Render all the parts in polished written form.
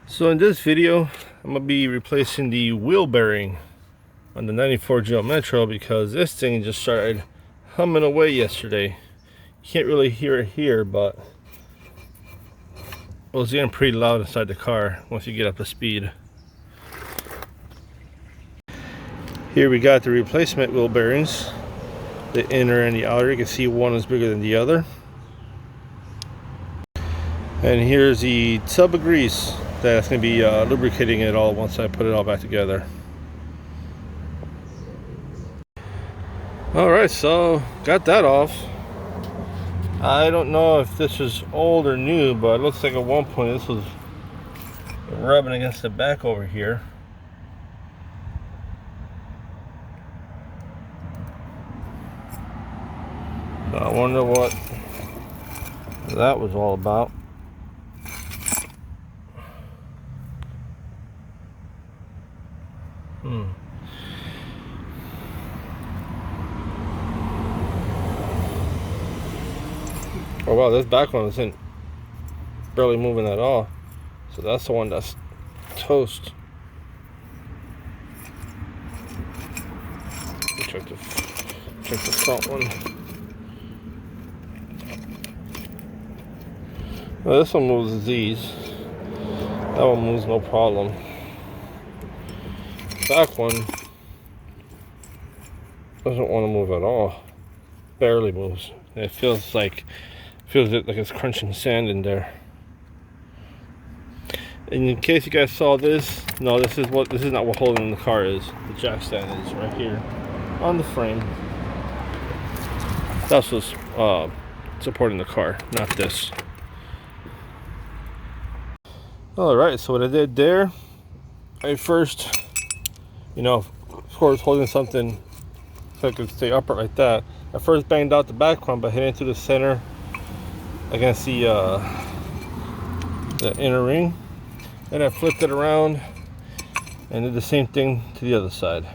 So in this video, I'm going to be replacing the wheel bearing on the 94 Geo Metro because this thing just started humming away yesterday. You can't really hear it here, but it was getting pretty loud inside the car once you get up to speed. Here we got the replacement wheel bearings, the inner and the outer. You can see one is bigger than the other. And here's the tub of grease that's going to be lubricating it all once I put it all back together. Alright, so got that off. I don't know if this is old or new, but it looks like at one point this was rubbing against the back over here. So I wonder what that was all about. Oh wow, this back one isn't barely moving at all. So that's the one that's toast. Check the front one. Well, this one moves these. That one moves no problem. Back one doesn't want to move at all. Barely moves. It feels like it's crunching sand in there. And in case you guys saw this, no, this is not what holding the car is. The jack stand is right here on the frame. That's what's supporting the car, not this. Alright, so what I did there, I first, of course, holding something so it could stay upright like that. I first banged out the back one by hitting it to the center against the inner ring. Then I flipped it around and did the same thing to the other side.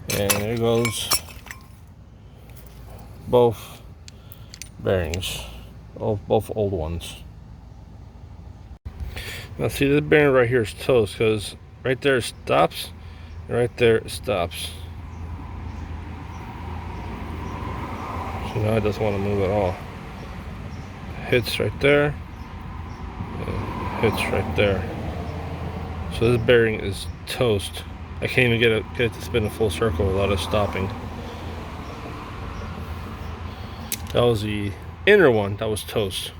And there goes both bearings, both old ones. Now see, this bearing right here is toast because right there it stops and right there it stops. So now it doesn't want to move at all. Hits right there, hits right there. So this bearing is toast. I can't even get it to spin a full circle without it stopping. That was the inner one that was toast.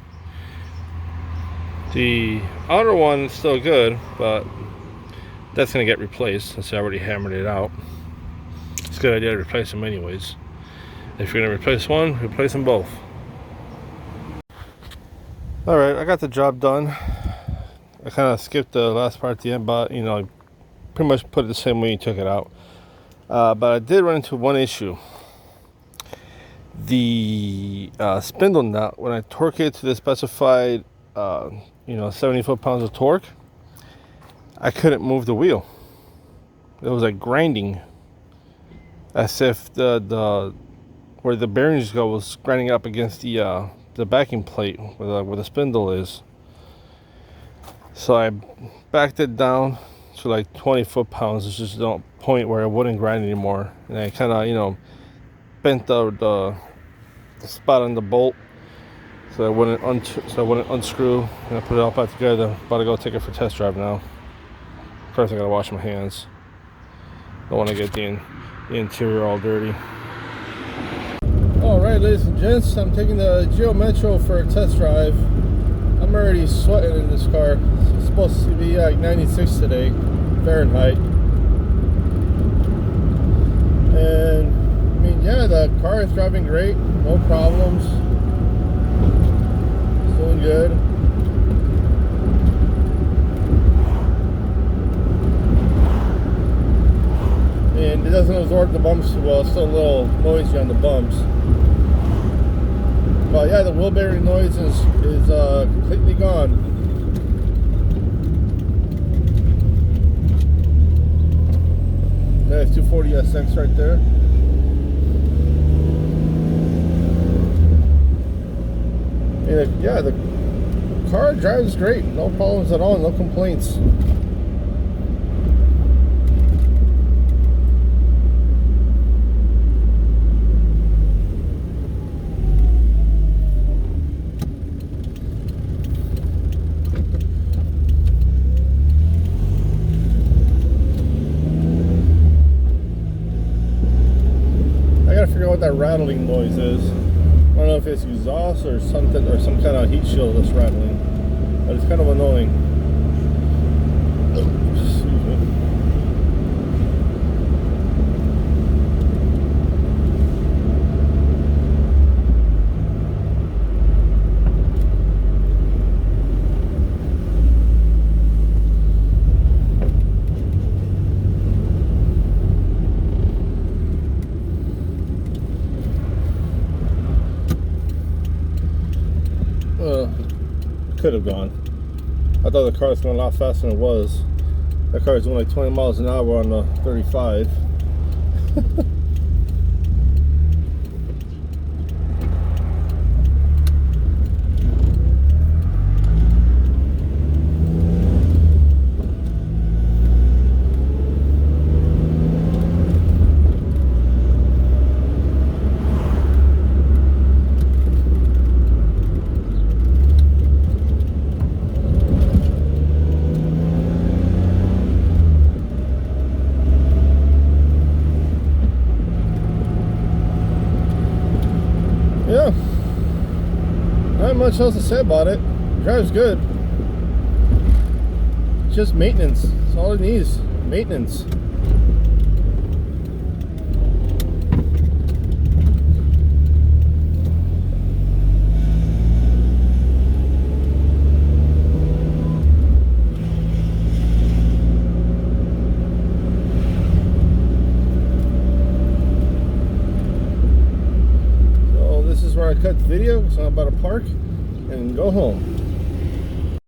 The outer one is still good, but that's going to get replaced since I already hammered it out. It's a good idea to replace them anyways. If you're going to replace one, replace them both. Alright, I got the job done. I kind of skipped the last part at the end, but I pretty much put it the same way you took it out. But I did run into one issue. The spindle nut, when I torque it to the specified 70 foot-pounds of torque, I couldn't move the wheel. It was like grinding, as if the where the bearings go was grinding up against the backing plate where the spindle is. So I backed it down to like 20 foot-pounds. It's just a point where it wouldn't grind anymore, and I kind of bent the spot on the bolt so I wouldn't unscrew, and I put it all back together. About to go take it for test drive now. First I gotta wash my hands. Don't want to get the interior all dirty. Alright, ladies and gents, I'm taking the Geo Metro for a test drive. I'm already sweating in this car. It's supposed to be like 96 today, Fahrenheit. And yeah, the car is driving great, no problems. It's doing good. And it doesn't absorb the bumps too well. It's still a little noisy on the bumps. But yeah, the wheel bearing noise is completely gone. There's 240SX right there. And yeah, the car drives great, no problems at all, no complaints. I gotta figure out what that rattling noise is. I don't know if it's exhaust or something, or some kind of heat shield that's rattling, but it's kind of annoying. Excuse me. Could have gone. I thought the car was going a lot faster than it was. That car is doing like 20 miles an hour on the 35. Yeah, not much else to say about it. Drives good. Just maintenance. That's all it needs. Maintenance. Where I cut the video, so I'm about to park and go home.